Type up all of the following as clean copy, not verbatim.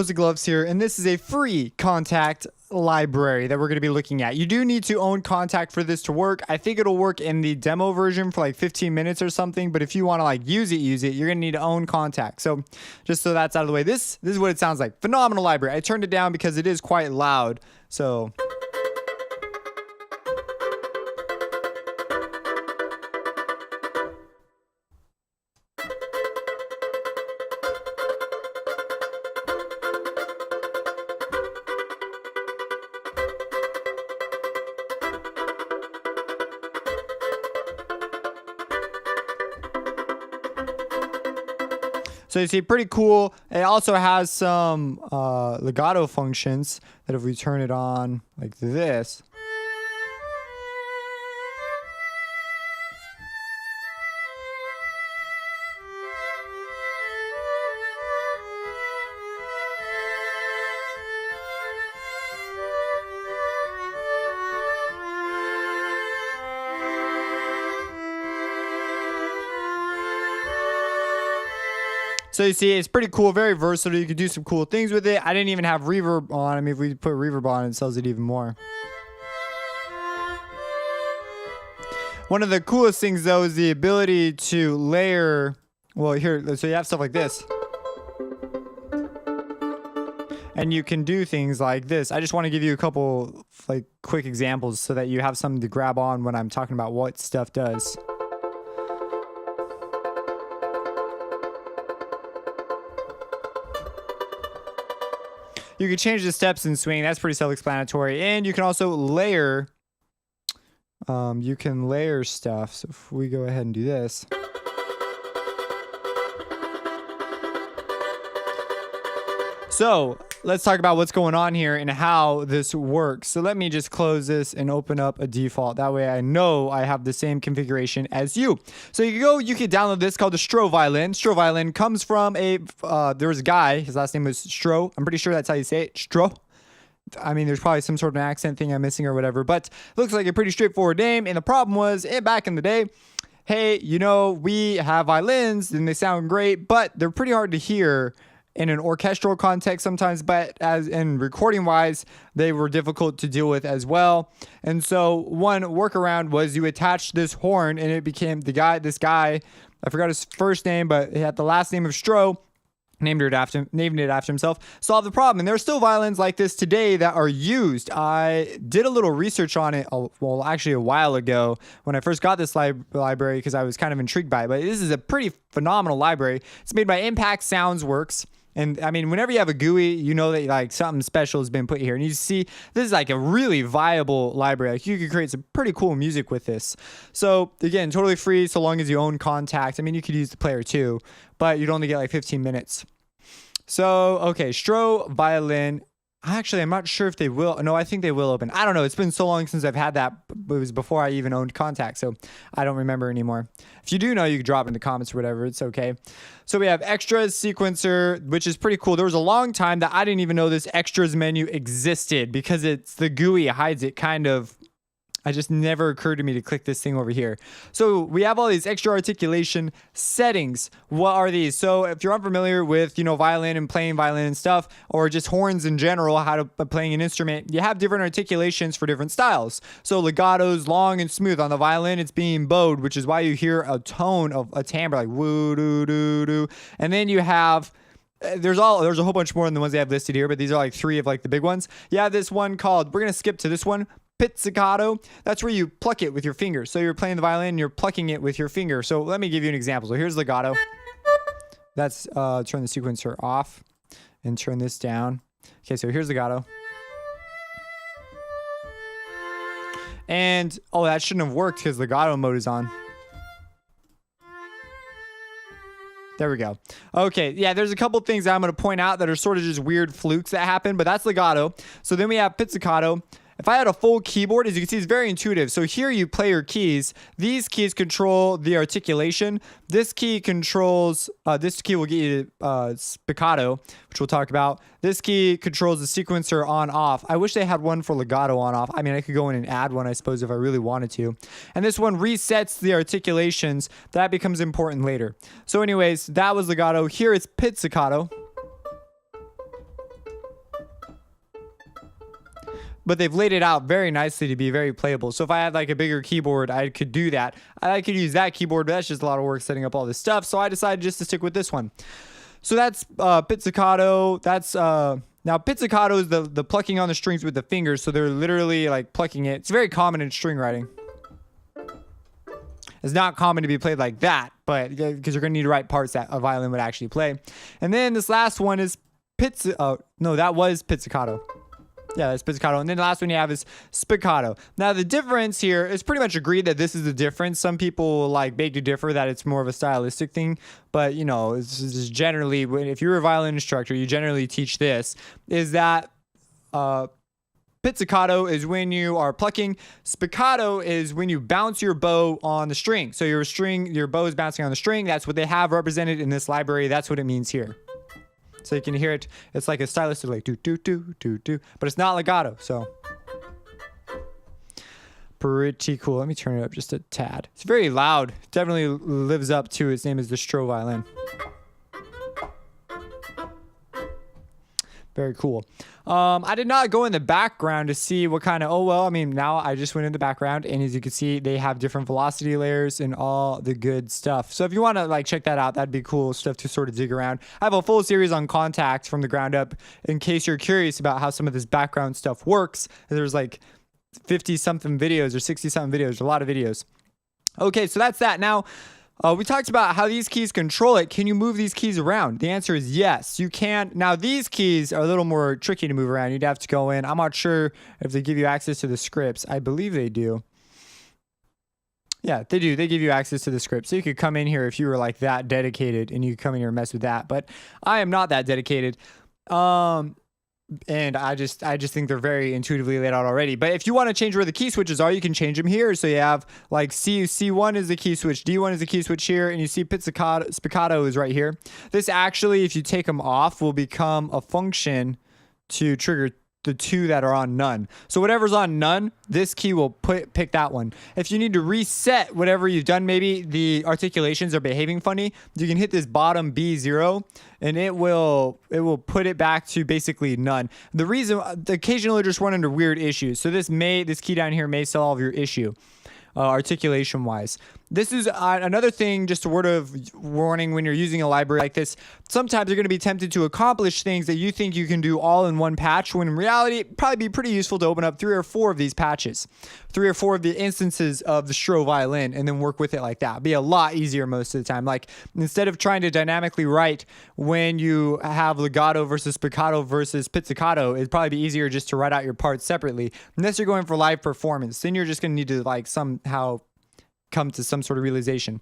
Rosy Gloves here, and this is a free Kontakt library that we're going to be looking at. You do need to own Kontakt for this to work. I think it'll work in the demo version for like 15 minutes or something, but if you want to like use it, you're going to need to own Kontakt. So just so that's out of the way, this is what it sounds like. Phenomenal library. I turned it down because it is quite loud. So you see, pretty cool. It also has some legato functions that if we turn it on like this. So you see, it's pretty cool, very versatile. You can do some cool things with it. I didn't even have reverb on. I mean, if we put reverb on, it sells it even more. One of the coolest things, though, is the ability to layer. Well, here, so you have stuff like this. And you can do things like this. I just want to give you a couple like quick examples so that you have something to grab on when I'm talking about what stuff does. You can change the steps and swing. That's pretty self-explanatory. And you can also layer. You can layer stuff. So if we go ahead and do this. So let's talk about what's going on here and how this works. So let me just close this and open up a default. That way I know I have the same configuration as you. So you can download this called the Stroh Violin. Stroh Violin comes from there was a guy, his last name was Stroh. I'm pretty sure that's how you say it, Stroh. I mean, there's probably some sort of an accent thing I'm missing or whatever, but looks like a pretty straightforward name. And the problem was, back in the day, hey, we have violins and they sound great, but they're pretty hard to hear in an orchestral context sometimes, but recording wise, they were difficult to deal with as well. And so one workaround was you attach this horn and it became this guy, I forgot his first name, but he had the last name of Stroh, named it after himself, solved the problem. And there are still violins like this today that are used. I did a little research on it, actually a while ago when I first got this library because I was kind of intrigued by it. But this is a pretty phenomenal library. It's made by Impact Sounds Works. And I mean, whenever you have a GUI, you know that like something special has been put here. And you see, this is like a really viable library. Like you can create some pretty cool music with this. So again, totally free so long as you own Kontakt. I mean, you could use the player too, but you'd only get like 15 minutes. So, okay, Stroh Violin. Actually, I'm not sure if they will. No, I think they will open. I don't know. It's been so long since I've had that. It was before I even owned Kontakt, so I don't remember anymore. If you do know, you can drop it in the comments or whatever. It's okay. So we have extras, sequencer, which is pretty cool. There was a long time that I didn't even know this extras menu existed because it's the GUI hides it kind of. It just never occurred to me to click this thing over here. So we have all these extra articulation settings. What are these? So if you're unfamiliar with, violin and playing violin and stuff, or just horns in general, how to playing an instrument, you have different articulations for different styles. So legato's long and smooth. On the violin, it's being bowed, which is why you hear a tone of a timbre like woo doo doo doo. And then you have there's a whole bunch more than the ones they have listed here, but these are like three of like the big ones. You have this one called, we're gonna skip to this one, pizzicato. That's where you pluck it with your finger. So you're playing the violin and you're plucking it with your finger. So let me give you an example. So here's legato. That's turn the sequencer off and turn this down. Okay, so here's legato. And that shouldn't have worked because legato mode is on. There we go. Okay, yeah, there's a couple things that I'm going to point out that are sort of just weird flukes that happen, but that's legato. So then we have pizzicato. If I had a full keyboard, as you can see, it's very intuitive. So here you play your keys. These keys control the articulation. This key controls, this key will get you spiccato, which we'll talk about. This key controls the sequencer on off. I wish they had one for legato on off. I mean, I could go in and add one, I suppose, if I really wanted to. And this one resets the articulations. That becomes important later. So anyways, that was legato. Here it's pizzicato. but they've laid it out very nicely to be very playable. So if I had like a bigger keyboard, I could do that. I could use that keyboard, but that's just a lot of work setting up all this stuff. So I decided just to stick with this one. So that's pizzicato. That's now pizzicato is the plucking on the strings with the fingers. So they're literally like plucking it. It's very common in string writing. It's not common to be played like that, but because you're going to need to write parts that a violin would actually play. And then this last one is no, that was pizzicato. Yeah, that's pizzicato. And then the last one you have is spiccato. Now, the difference here is pretty much agreed that this is the difference. Some people like beg to differ that it's more of a stylistic thing. But, you know, this is generally, if you're a violin instructor, you generally teach this, is that pizzicato is when you are plucking. Spiccato is when you bounce your bow on the string. So your bow is bouncing on the string. That's what they have represented in this library. That's what it means here. So you can hear it. It's like a stylistic, like do do do do do, but it's not legato. So pretty cool. Let me turn it up just a tad. It's very loud. Definitely lives up to its name is the Stroh Violin. Very cool. I did not go in the background to see what kind of, now I just went in the background, and as you can see, they have different velocity layers and all the good stuff. So if you want to like check that out, that'd be cool stuff to sort of dig around. I have a full series on Kontakt from the ground up in case you're curious about how some of this background stuff works. There's like 50 something videos or 60 something videos, a lot of videos. Okay, so that's that. Now, we talked about how these keys control it. Can you move these keys around? The answer is yes, you can. Now, these keys are a little more tricky to move around. You'd have to go in. I'm not sure if they give you access to the scripts. I believe they do. Yeah, they do. They give you access to the script. So you could come in here if you were like that dedicated, and you could come in here and mess with that. But I am not that dedicated. And I just think they're very intuitively laid out already. But if you want to change where the key switches are, you can change them here. So you have like C1 is the key switch, D1 is the key switch here, and you see spiccato is right here. This actually, if you take them off, will become a function to trigger the two that are on none. So whatever's on none, this key will pick that one. If you need to reset whatever you've done, maybe the articulations are behaving funny, you can hit this bottom B0 and it will put it back to basically none. The reason, occasionally just run into weird issues. So this key down here may solve your issue. Articulation wise. This is another thing, just a word of warning when you're using a library like this. Sometimes you're going to be tempted to accomplish things that you think you can do all in one patch, when in reality, it'd probably be pretty useful to open up 3 or 4 of these patches, 3 or 4 of the instances of the Stroh Violin, and then work with it like that. It'd be a lot easier most of the time. Like, instead of trying to dynamically write when you have legato versus spiccato versus pizzicato, it'd probably be easier just to write out your parts separately, unless you're going for live performance. Then you're just going to need to like somehow come to some sort of realization.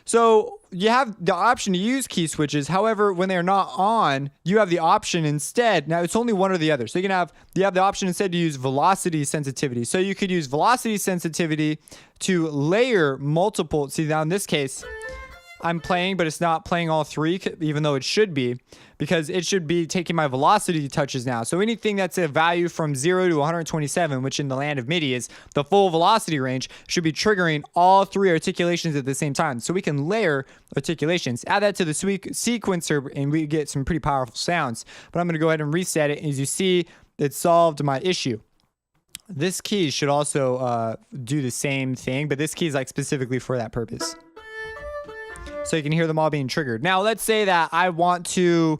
So you have the option to use key switches. However, when they're not on, you have the option instead. Now it's only one or the other. So you have the option instead to use velocity sensitivity. So you could use velocity sensitivity to layer multiple. See, now in this case, I'm playing, but it's not playing all 3, even though it should be, because it should be taking my velocity touches now. So anything that's a value from 0 to 127, which in the land of MIDI is the full velocity range, should be triggering all 3 articulations at the same time. So we can layer articulations. Add that to the sequencer, and we get some pretty powerful sounds. But I'm going to go ahead and reset it. As you see, it solved my issue. This key should also do the same thing, but this key is like specifically for that purpose. So you can hear them all being triggered. Now, let's say that I want to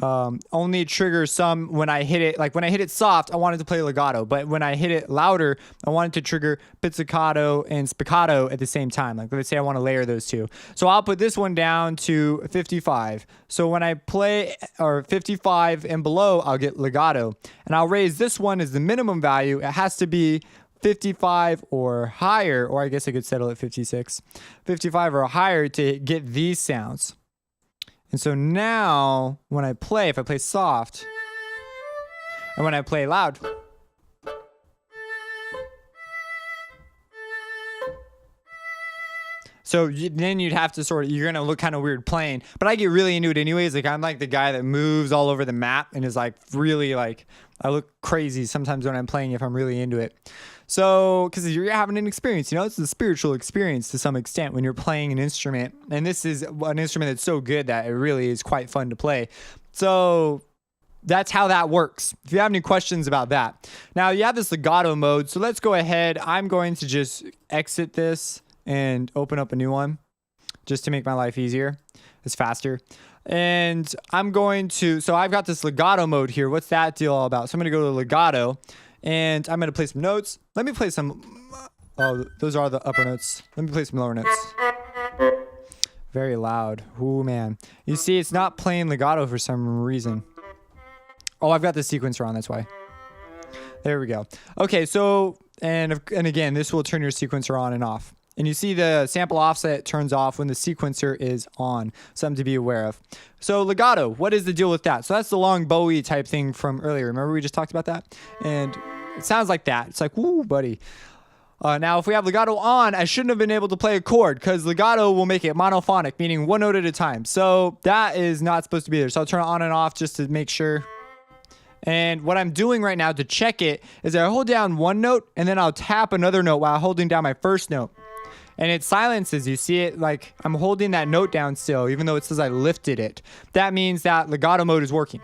only trigger some when I hit it. Like when I hit it soft, I want it to play legato. But when I hit it louder, I want it to trigger pizzicato and spiccato at the same time. Like let's say I want to layer those two. So I'll put this one down to 55. So when I play, or 55 and below, I'll get legato. And I'll raise this one as the minimum value. It has to be 55 or higher, or I guess I could settle at 56. 55 or higher to get these sounds. And so now when I play, if I play soft, and when I play loud, so then you'd have to you're going to look kind of weird playing. But I get really into it anyways. Like I'm like the guy that moves all over the map and is like really like, I look crazy sometimes when I'm playing if I'm really into it. So, because you're having an experience, you know, it's a spiritual experience to some extent when you're playing an instrument. And this is an instrument that's so good that it really is quite fun to play. So that's how that works. If you have any questions about that. Now you have this legato mode. So let's go ahead. I'm going to just exit this and open up a new one just to make my life easier. It's faster. And I'm going to, so I've got this legato mode here. What's that deal all about? So I'm going to go to legato and I'm going to play some notes. Let me play some, oh, those are the upper notes. Let me play some lower notes. Very loud. Ooh, man. You see, it's not playing legato for some reason. Oh, I've got the sequencer on, that's why. There we go. Okay, so, and again, this will turn your sequencer on and off. And you see the sample offset turns off when the sequencer is on. Something to be aware of. So legato, what is the deal with that? So that's the long Bowie type thing from earlier. Remember we just talked about that? And it sounds like that. It's like, woo, buddy. Now, if we have legato on, I shouldn't have been able to play a chord because legato will make it monophonic, meaning one note at a time. So that is not supposed to be there. So I'll turn it on and off just to make sure. And what I'm doing right now to check it is I hold down one note and then I'll tap another note while holding down my first note. And it silences. You see it like I'm holding that note down still, even though it says I lifted it. That means that legato mode is working.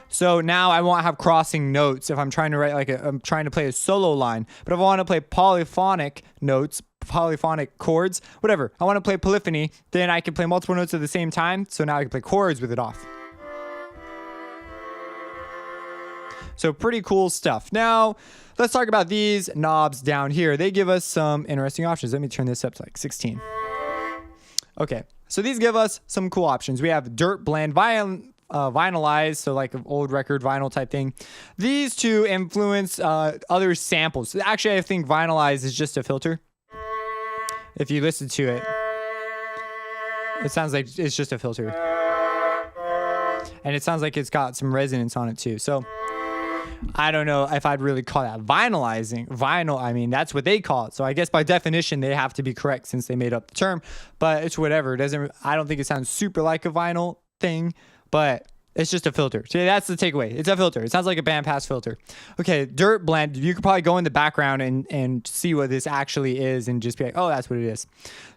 So now I won't have crossing notes if I'm trying to write I'm trying to play a solo line. But if I want to play polyphonic notes, polyphonic chords, whatever, I want to play polyphony, then I can play multiple notes at the same time. So now I can play chords with it off. So pretty cool stuff. Now, let's talk about these knobs down here. They give us some interesting options. Let me turn this up to like 16. Okay, so these give us some cool options. We have dirt blend, vinylized, so like an old record vinyl type thing. These two influence other samples. Actually, I think vinylized is just a filter. If you listen to it, it sounds like it's just a filter. And it sounds like it's got some resonance on it too. So I don't know if I'd really call that vinylizing. Vinyl, I mean, that's what they call it. So I guess by definition, they have to be correct since they made up the term. But it's whatever. I don't think it sounds super like a vinyl thing, but it's just a filter. So that's the takeaway. It's a filter. It sounds like a bandpass filter. Okay, dirt blend. You could probably go in the background and see what this actually is and just be like, oh, that's what it is.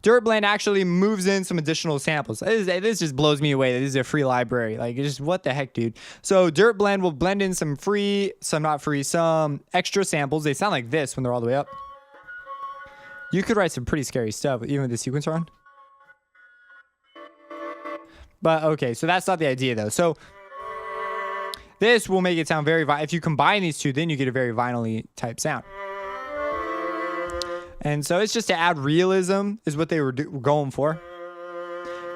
Dirt blend actually moves in some additional samples. This just blows me away. This is a free library. Like, it's just, what the heck, dude? So dirt blend will blend in some free, some not free, some extra samples. They sound like this when they're all the way up. You could write some pretty scary stuff, even with the sequencer on. But okay, so that's not the idea though. So this will make it sound very, if you combine these two, then you get a very vinyl-y type sound. And so it's just to add realism is what they were going for.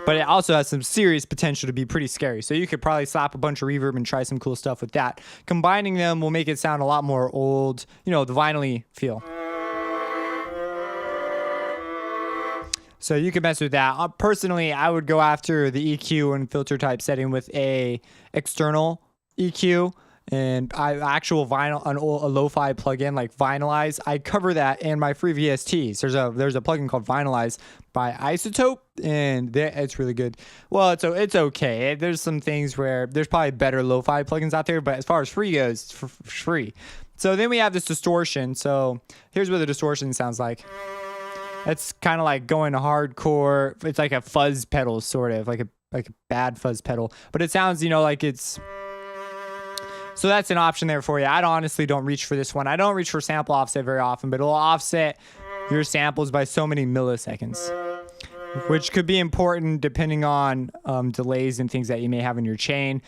But it also has some serious potential to be pretty scary. So you could probably slap a bunch of reverb and try some cool stuff with that. Combining them will make it sound a lot more old, you know, the vinyl-y feel. So you can mess with that. Personally, I would go after the EQ and filter type setting with a external EQ and actual vinyl, a lo-fi plugin like Vinylize. I cover that in my free VSTs. There's a plugin called Vinylize by Isotope, and it's really good. Well, it's okay. There's some things where there's probably better lo-fi plugins out there, but as far as free goes, it's free. So then we have this distortion. So here's what the distortion sounds like. It's kind of like going to hardcore. It's like a fuzz pedal, sort of like a bad fuzz pedal, but it sounds, you know, like it's. So that's an option there for you. I honestly don't reach for this one. I don't reach for sample offset very often, but it'll offset your samples by so many milliseconds, which could be important depending on delays and things that you may have in your chain.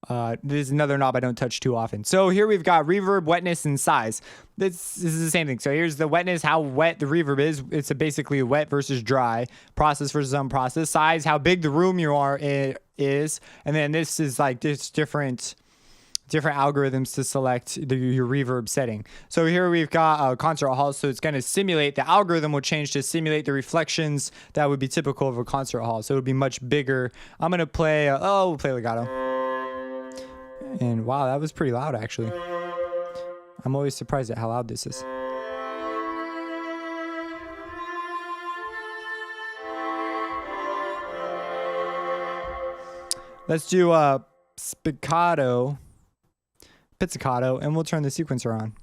This is another knob I don't touch too often. So here we've got reverb, wetness, and size. This is the same thing. So here's the wetness, how wet the reverb is. It's basically wet versus dry, process versus unprocessed. Size, how big the room you are is. And then this is like this different algorithms to select your reverb setting. So here we've got a concert hall, so it's going to simulate, the algorithm will change to simulate the reflections that would be typical of a concert hall. So it would be much bigger. I'm going to play, we'll play legato. And wow, that was pretty loud actually. I'm always surprised at how loud this is. Let's do a pizzicato, and we'll turn the sequencer on.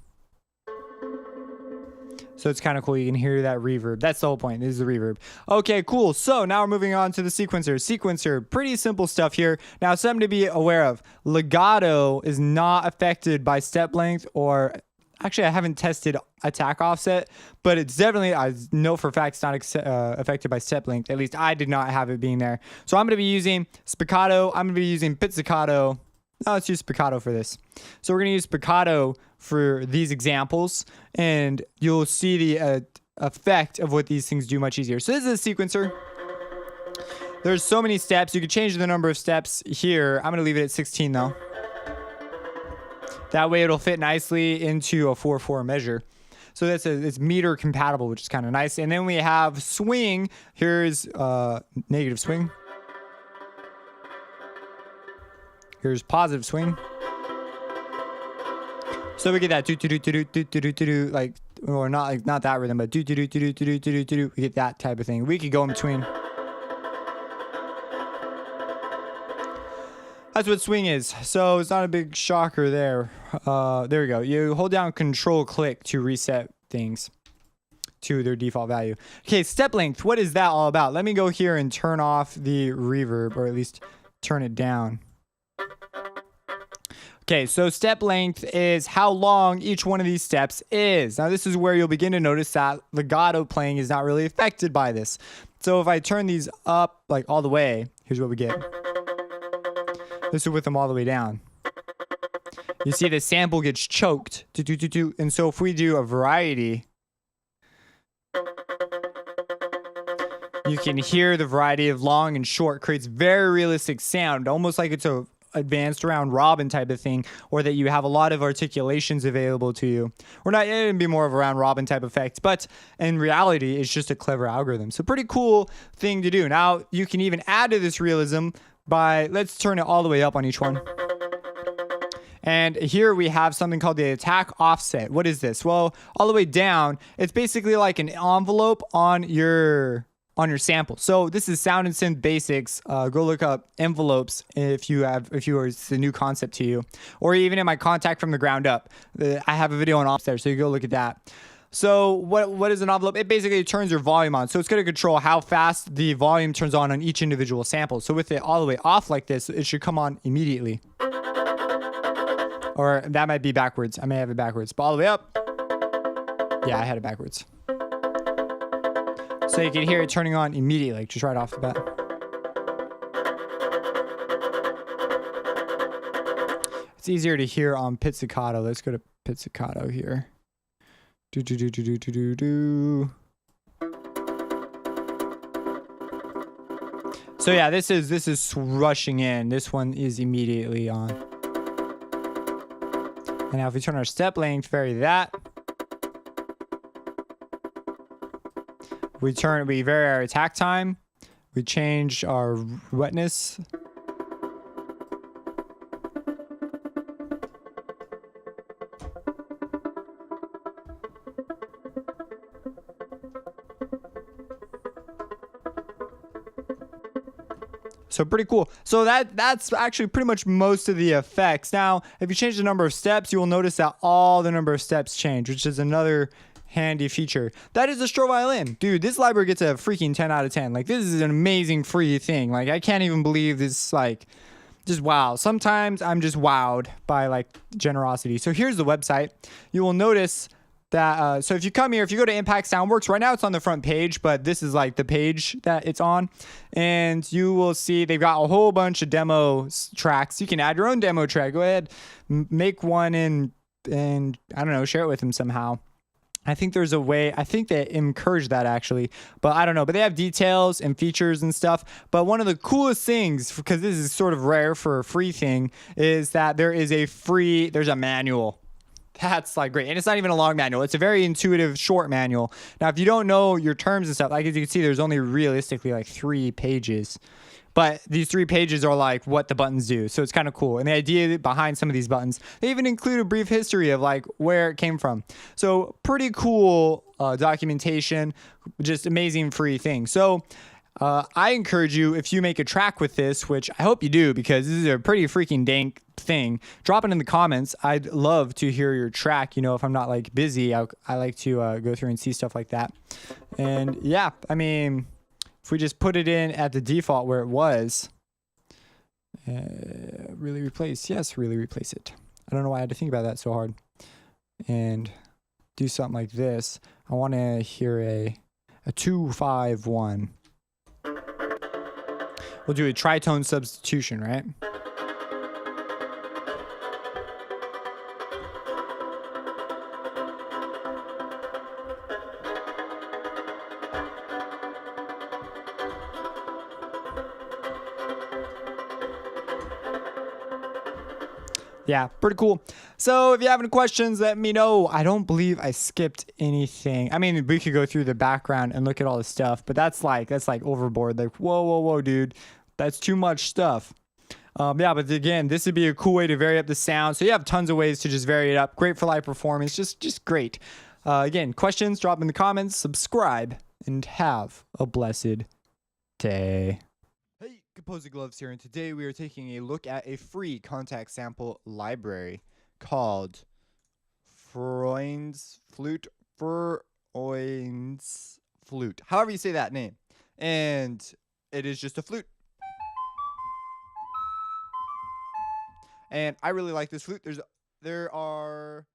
So it's kind of cool. You can hear that reverb. That's the whole point. This is the reverb. Okay, cool. So now we're moving on to the sequencer. Sequencer, pretty simple stuff here. Now, something to be aware of. Legato is not affected by step length or... Actually, I haven't tested attack offset, but it's definitely, I know for a fact it's not affected by step length. At least I did not have it being there. So I'm going to be using spiccato. I'm going to be using pizzicato. No, let's use spiccato for this. So we're going to use spiccato for these examples, and you'll see the effect of what these things do much easier. So this is a sequencer. There's so many steps. You can change the number of steps here. I'm going to leave it at 16 though. That way it'll fit nicely into a 4/4 measure. So it's meter compatible, which is kind of nice. And then we have swing. Here's negative swing. Here's positive swing. So we get that do do do do do do do do, like, or not that rhythm, but do do do do do do do do. We get that type of thing. We could go in between. That's what swing is. So it's not a big shocker there. There we go. You hold down Control click to reset things to their default value. Okay, step length. What is that all about? Let me go here and turn off the reverb, or at least turn it down. Okay, so step length is how long each one of these steps is. Now this is where you'll begin to notice that legato playing is not really affected by this. So if I turn these up like all the way, here's what we get. This is with them all the way down. You see the sample gets choked. And so if we do a variety, you can hear the variety of long and short creates very realistic sound, almost like it's a advanced round robin type of thing, or that you have a lot of articulations available to you. Or not, it'd be more of a round robin type effect, but in reality, it's just a clever algorithm. So pretty cool thing to do. Now you can even add to this realism by, let's turn it all the way up on each one. And here we have something called the attack offset. What is this? Well, all the way down, it's basically like an envelope on your sample. So this is Sound and Synth Basics. Go look up envelopes if it's a new concept to you, or even in my Kontakt from the ground up. I have a video on offset, so you go look at that. So what is an envelope? It basically turns your volume on. So it's going to control how fast the volume turns on each individual sample. So with it all the way off like this, it should come on immediately. Or that might be backwards. I may have it backwards. But all the way up. Yeah, I had it backwards. So you can hear it turning on immediately, like just right off the bat. It's easier to hear on pizzicato. Let's go to pizzicato here. Do do do do do do do. So yeah, this is rushing in. This one is immediately on. And now if we turn our step length, vary that. We vary our attack time. We change our wetness. So pretty cool. So that's actually pretty much most of the effects. Now, if you change the number of steps, you will notice that all the number of steps change, which is another handy feature. That is the Stroh Violin. Dude, this library gets a freaking 10 out of 10. Like, this is an amazing free thing. Like, I can't even believe this, like, just wow. Sometimes I'm just wowed by, like, generosity. So here's the website. You will notice that, so if you come here, if you go to Impact Soundworks, right now it's on the front page, but this is like the page that it's on. And you will see they've got a whole bunch of demo tracks. You can add your own demo track. Go ahead, make one and I don't know, share it with them somehow. I think there's a way, I think they encourage that actually, but I don't know. But they have details and features and stuff. But one of the coolest things, because this is sort of rare for a free thing, is that there's a manual. That's like great. And it's not even a long manual. It's a very intuitive, short manual. Now, if you don't know your terms and stuff, like as you can see, there's only realistically like 3 pages. But these 3 pages are like what the buttons do. So it's kind of cool. And the idea behind some of these buttons, they even include a brief history of like where it came from. So pretty cool documentation, just amazing free thing. So I encourage you, if you make a track with this, which I hope you do, because this is a pretty freaking dank thing, drop it in the comments. I'd love to hear your track. You know, if I'm not like busy, I like to go through and see stuff like that. And yeah, I mean, if we just put it in at the default where it was, really replace. Yes, really replace it. I don't know why I had to think about that so hard. And do something like this. I want to hear a 2-5-1. We'll do a tritone substitution, right? Yeah, pretty cool. So if you have any questions, let me know. I don't believe I skipped anything. I mean, we could go through the background and look at all the stuff, but that's like overboard. Like, whoa, dude. That's too much stuff. Yeah, but again, this would be a cool way to vary up the sound. So you have tons of ways to just vary it up. Great for live performance. Just great. Again, questions, drop in the comments, subscribe, and have a blessed day. Hey, Composer Gloves here, and today we are taking a look at a free Kontakt sample library called Freund's Flute. However you say that name. And it is just a flute. And I really like this flute. There are